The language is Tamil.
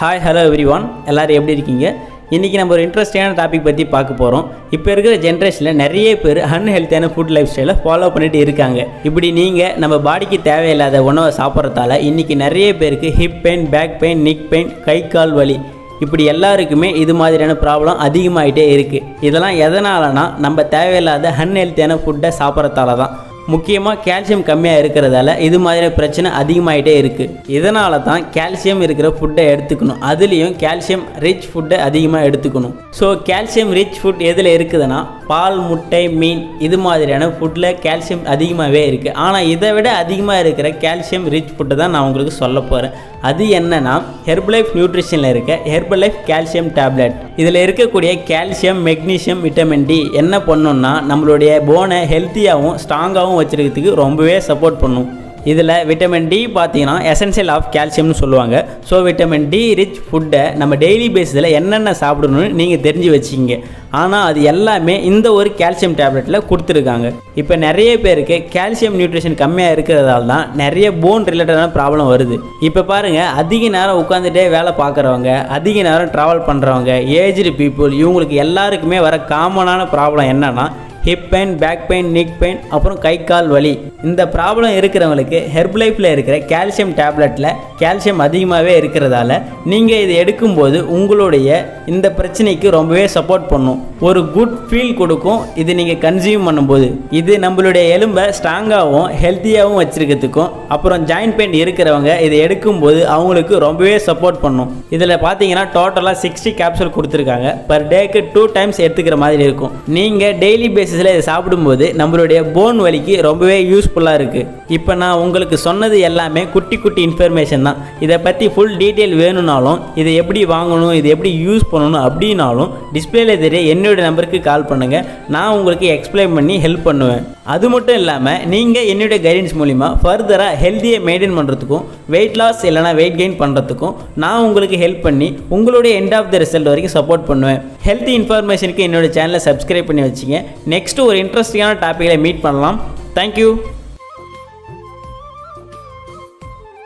ஹாய் ஹலோ எவ்ரிவான், எல்லோரும் எப்படி இருக்கீங்க? இன்றைக்கி நம்ம ஒரு இன்ட்ரெஸ்டிங்கான டாபிக் பற்றி பார்க்க போகிறோம். இப்போ இருக்கிற ஜென்ரேஷனில் நிறைய பேர் அன்ஹெல்த்தியான ஃபுட் லைஃப் ஸ்டைலை ஃபாலோ பண்ணிட்டு இருக்காங்க. இப்படி நீங்கள் நம்ம பாடிக்கு தேவையில்லாத உணவை சாப்பிட்றதால இன்றைக்கி நிறைய பேருக்கு hip pain, back pain, neck pain, கை கால் வலி, இப்படி எல்லாருக்குமே இது மாதிரியான ப்ராப்ளம் அதிகமாகிட்டே இருக்குது. இதெல்லாம் எதனாலனா நம்ம தேவையில்லாத அன்ஹெல்த்தியான ஃபுட்டை சாப்பிட்றதால தான். முக்கியமாக கால்சியம் கம்மியாக இருக்கிறதால இது மாதிரி பிரச்சனை அதிகமாகிட்டே இருக்குது. இதனால தான் கால்சியம் இருக்கிற ஃபுட்டை எடுத்துக்கணும், அதுலேயும் கால்சியம் ரிச் ஃபுட்டை அதிகமாக எடுத்துக்கணும். ஸோ கால்சியம் ரிச் ஃபுட் எதில் இருக்குதுன்னா பால், முட்டை, மீன், இது மாதிரியான ஃபுட்டில் கால்சியம் அதிகமாகவே இருக்குது. ஆனால் இதை விட அதிகமாக இருக்கிற கால்சியம் ரிச் ஃபுட்டை தான் நான் உங்களுக்கு சொல்ல போகிறேன். அது என்னன்னா ஹெர்பலைஃப் நியூட்ரிஷனில் இருக்க ஹெர்பலைஃப் கால்சியம் டேப்லெட். இதில் இருக்கக்கூடிய கால்சியம், மெக்னீஷியம், விட்டமின் டி என்ன பண்ணுன்னா நம்மளுடைய போனை ஹெல்த்தியாகவும் ஸ்ட்ராங்காகவும் வச்சுருக்கிறதுக்கு ரொம்பவே சப்போர்ட் பண்ணும். இதில் விட்டமின் டி பார்த்தீங்கன்னா எசென்சியல் ஆஃப் கால்சியம்னு சொல்லுவாங்க. ஸோ விட்டமின் டி ரிச் ஃபுட்டை நம்ம டெய்லி பேஸில் என்னென்ன சாப்பிடணும்னு நீங்கள் தெரிஞ்சு வச்சுக்கிங்க. ஆனால் அது எல்லாமே இந்த ஒரு கால்சியம் டேப்லெட்டில் கொடுத்துருக்காங்க. இப்போ நிறைய பேருக்கு கால்சியம் நியூட்ரிஷன் கம்மியாக இருக்கிறதால தான் நிறைய போன் ரிலேட்டடான ப்ராப்ளம் வருது. இப்போ பாருங்கள், அதிக நேரம் உட்காந்துட்டே வேலை பார்க்குறவங்க, அதிக நேரம் ட்ராவல் பண்ணுறவங்க, ஏஜ்டு பீப்புள், இவங்களுக்கு எல்லாருக்குமே வர காமனான ப்ராப்ளம் என்னென்னா hip pain, back pain, neck pain, அப்புறம் கை கால் வலி. இந்த ப்ராப்ளம் இருக்கிறவங்களுக்கு ஹெர்பலைஃப்பில் இருக்கிற கால்சியம் டேப்லெட்டில் கால்சியம் அதிகமாகவே இருக்கிறதால நீங்கள் இதை எடுக்கும்போது உங்களுடைய இந்த பிரச்சனைக்கு ரொம்பவே சப்போர்ட் பண்ணும், ஒரு குட் ஃபீல் கொடுக்கும். இது நீங்கள் கன்சியூம் பண்ணும்போது இது நம்மளுடைய எலும்பை ஸ்ட்ராங்காகவும் ஹெல்த்தியாகவும் வச்சுருக்கிறதுக்கும், அப்புறம் ஜாயின்ட் பெயின் இருக்கிறவங்க இதை எடுக்கும்போது அவங்களுக்கு ரொம்பவே சப்போர்ட் பண்ணும். இதில் பார்த்தீங்கன்னா டோட்டலாக 60 கேப்சூல் கொடுத்துருக்காங்க. பர் டேக்கு 2 டைம்ஸ் எடுத்துக்கிற மாதிரி இருக்கும். நீங்கள் டெய்லி பேசிஸில் இதை சாப்பிடும்போது நம்மளுடைய போன் வலிக்கு ரொம்பவே யூஸ்ஃபுல்லாக இருக்குது. இப்போ நான் உங்களுக்கு சொன்னது எல்லாமே குட்டி குட்டி இன்ஃபர்மேஷன் தான். இதை பற்றி ஃபுல் டீட்டெயில் வேணும்னாலும், இதை எப்படி வாங்கணும், இது எப்படி யூஸ் பண்ணணும் அப்படின்னாலும் டிஸ்பிளேல தெரிய என்னோடய நம்பருக்கு கால் பண்ணுங்கள். நான் உங்களுக்கு எக்ஸ்பிளைன் பண்ணி ஹெல்ப் பண்ணுவேன். அது மட்டும் இல்லாமல் நீங்கள் என்னுடைய கைடன்ஸ் மூலிமா ஃபர்தராக ஹெல்த்தியை மெயின்டைன் பண்ணுறதுக்கும், வெயிட் லாஸ் இல்லைனா வெயிட் கெயின் பண்ணுறதுக்கும் நான் உங்களுக்கு ஹெல்ப் பண்ணி உங்களுடைய எண்ட் ஆஃப் த ரிசல்ட் வரைக்கும் சப்போர்ட் பண்ணுவேன். ஹெல்த்தி இன்ஃபர்மேஷனுக்கு என்னோடய சேனலை சப்ஸ்கிரைப் பண்ணி வச்சுங்க. நெக்ஸ்ட்டு ஒரு இன்ட்ரெஸ்டிங்கான டாப்பிக்கில் மீட் பண்ணலாம். தேங்க்யூ.